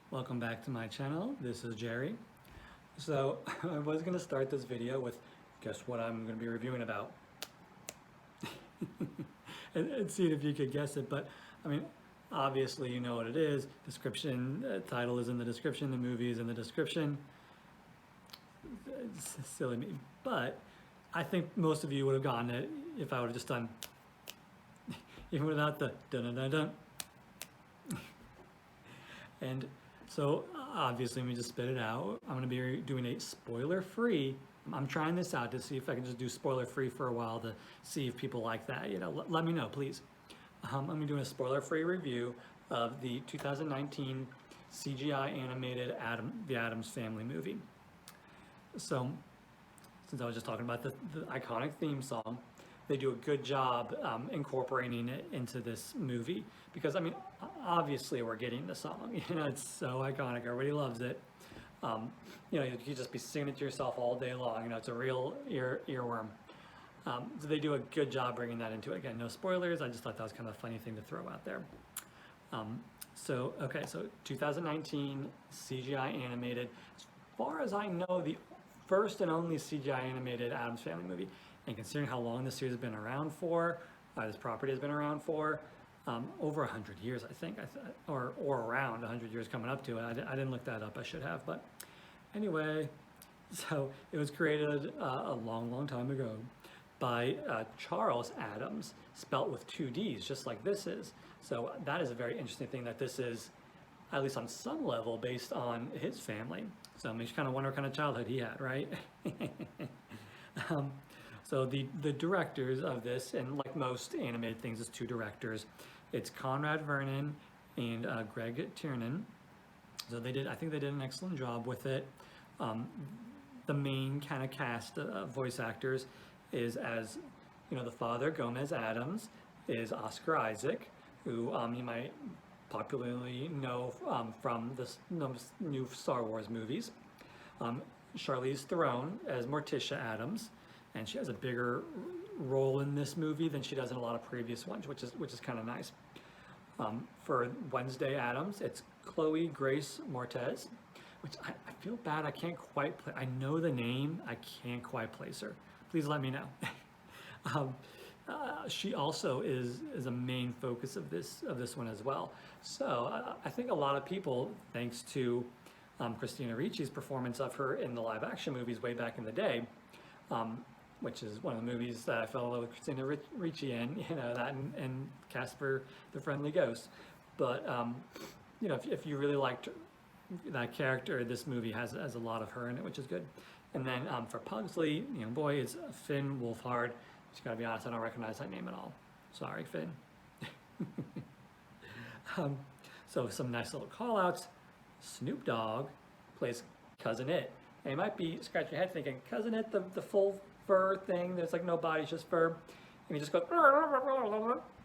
Welcome back to my channel. This is Jerry. So I was going to start this video with guess what I'm going to be reviewing about and see if you could guess it. But I mean, obviously you know what it is. Description, title is in the description, the movie is in the description. It's silly me. But I think most of you would have gotten it if I would have just done, even without the dun dun dun dun. And so obviously, let me just spit it out. I'm going to be doing a spoiler-free. I'm trying this out to see if I can just do spoiler-free for a while to see if people like that. You know, let me know, please. I'm going to be doing a spoiler-free review of the 2019 CGI animated The Addams Family movie. So, since I was just talking about the iconic theme song, they do a good job incorporating it into this movie because I mean obviously we're getting the song, you know, it's so iconic, everybody loves it. You know, you could just be singing it to yourself all day long, you know, it's a real earworm. So they do a good job bringing that into it. Again, no spoilers, I just thought that was kind of a funny thing to throw out there. So 2019 CGI animated, as far as I know, the first and only CGI animated Addams Family movie. And considering how long this series has been around for, this property has been around for, over 100 years, I think, or around 100 years coming up to it. I didn't look that up, I should have, but anyway, so it was created a long time ago by Charles Addams, spelt with two D's, just like this is. So that is a very interesting thing that this is, at least on some level, based on his family. So it makes you kind of wonder what kind of childhood he had, right? So the directors of this, and like most animated things, it's two directors. It's Conrad Vernon and Greg Tiernan. So I think they did an excellent job with it. The main kind of cast of voice actors is, as you know, the father, Gomez Addams, is Oscar Isaac, who you might popularly know from the new Star Wars movies. Charlize Theron as Morticia Addams, and she has a bigger role in this movie than she does in a lot of previous ones, which is kind of nice. For Wednesday Addams, it's Chloe Grace Moretz, which I feel bad I can't quite I know the name, I can't quite place her. Please let me know. She also is a main focus of this one as well. So I think a lot of people, thanks to Christina Ricci's performance of her in the live action movies way back in the day, which is one of the movies that I fell in love with Christina Ricci in, you know, that and Casper the Friendly Ghost. But you know, if you really liked that character, this movie has a lot of her in it, which is good. And then for Pugsley, you know, boy, it's Finn Wolfhard. Just gotta be honest, I don't recognize that name at all. Sorry, Finn. So some nice little call outs. Snoop Dogg plays Cousin It. And you might be scratching your head thinking, Cousin It, the full fur thing, there's like no body, it's just fur. And you just go,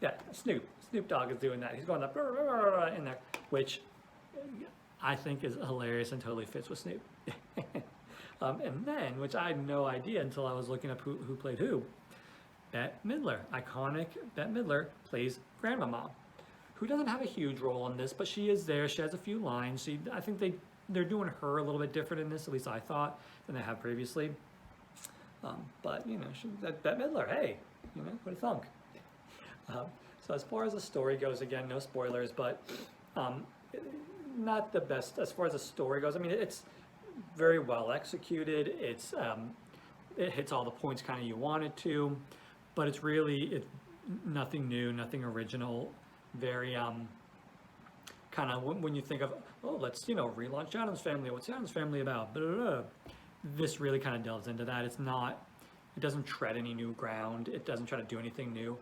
yeah, Snoop Dogg is doing that. He's going up in there, which I think is hilarious and totally fits with Snoop. And then, which I had no idea until I was looking up who played who, Bette Midler, iconic Bette Midler, plays Grandmama, who doesn't have a huge role in this, but she is there. She has a few lines. I think they're doing her a little bit different in this, at least I thought, than they have previously. But you know, Bette Midler, hey, you know, what do you think? So as far as the story goes, again, no spoilers, but not the best as far as the story goes. I mean, it's very well executed. It hits all the points kind of you want it to, but it's nothing new, nothing original. Very kind of when you think of, oh, let's, you know, relaunch Addams Family. What's Addams Family about? Blah, blah, blah. This really kind of delves into that. It doesn't tread any new ground. It doesn't try to do anything new.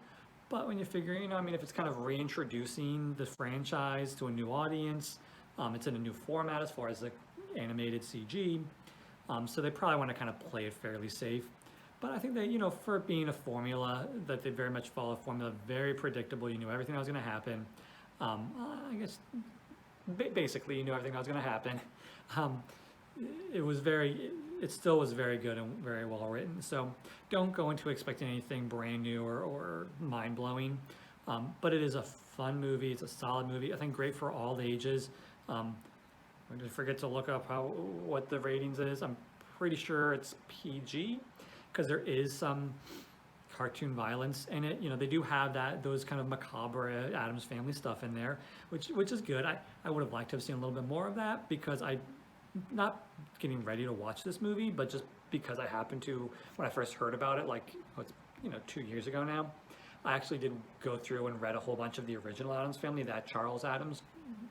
But when you figure, you know, I mean, if it's kind of reintroducing the franchise to a new audience, it's in a new format as far as the animated CG. So they probably want to kind of play it fairly safe. But I think that, you know, for it being a formula, that they very much follow a formula, very predictable. You knew everything that was going to happen. I guess basically you knew everything that was going to happen. It still was very good and very well written. So don't go into expecting anything brand new or mind blowing. But it is a fun movie. It's a solid movie. I think great for all ages. I did forget to look up what the ratings is. I'm pretty sure it's PG because there is some cartoon violence in it. They do have those kind of macabre Addams Family stuff in there, which is good. I would have liked to have seen a little bit more of that because I not getting ready to watch this movie, but just because I happened to when I first heard about it, like it's 2 years ago now. I actually did go through and read a whole bunch of the original Addams Family that Charles Addams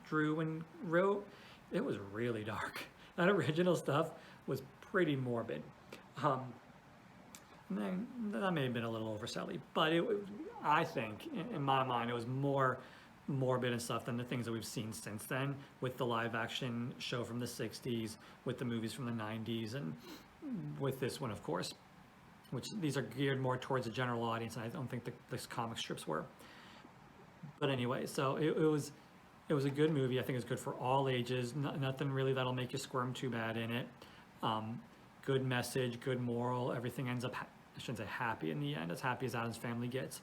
drew and wrote. It was really dark. That original stuff was pretty morbid. That may have been a little overselling, but I think, in my mind, it was more morbid and stuff than the things that we've seen since then with the live action show from the 60s, with the movies from the 90s, and with this one, of course, which these are geared more towards a general audience, and I don't think the comic strips were. But anyway, so it was a good movie. I think it's good for all ages. Nothing really that'll make you squirm too bad in it. Good message, good moral. Everything ends up, I shouldn't say happy in the end, as happy as Addams Family gets.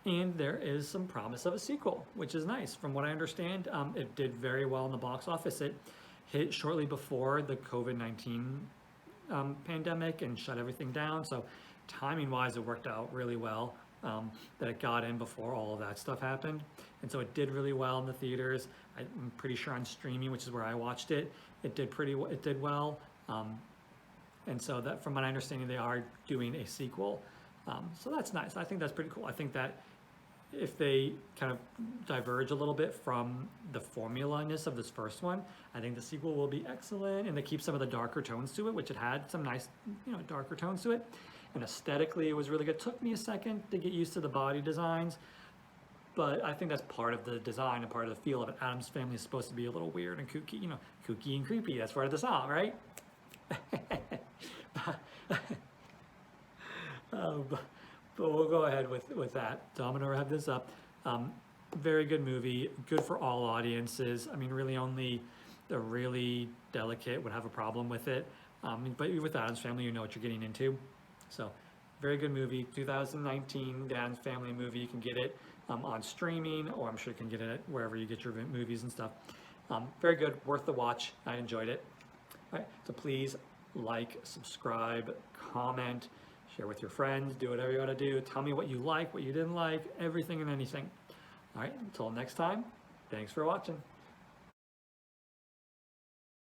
And there is some promise of a sequel, which is nice. From what I understand, it did very well in the box office. It hit shortly before the COVID-19 pandemic and shut everything down. So timing-wise, it worked out really well that it got in before all of that stuff happened. And so it did really well in the theaters. I'm pretty sure on streaming, which is where I watched it, it did well. And so that, from my understanding, they are doing a sequel. So that's nice. I think that's pretty cool. I think that if they kind of diverge a little bit from the formula-ness of this first one, I think the sequel will be excellent, and they keep some of the darker tones to it, which it had some nice, darker tones to it. And aesthetically, it was really good. It took me a second to get used to the body designs, but I think that's part of the design and part of the feel of it. Addams Family is supposed to be a little weird and kooky, kooky and creepy. That's part of the song, right? But we'll go ahead with that. So I'm going to wrap this up. Very good movie, good for all audiences. I mean, really only the really delicate would have a problem with it. But with Addams Family, you know what you're getting into. So very good movie. 2019, the Addams Family movie. You can get it on streaming, or I'm sure you can get it wherever you get your movies and stuff. Very good, worth the watch. I enjoyed it. All right, so please like, subscribe, comment, share with your friends, do whatever you want to do. Tell me what you like, what you didn't like, everything and anything. All right, until next time, thanks for watching.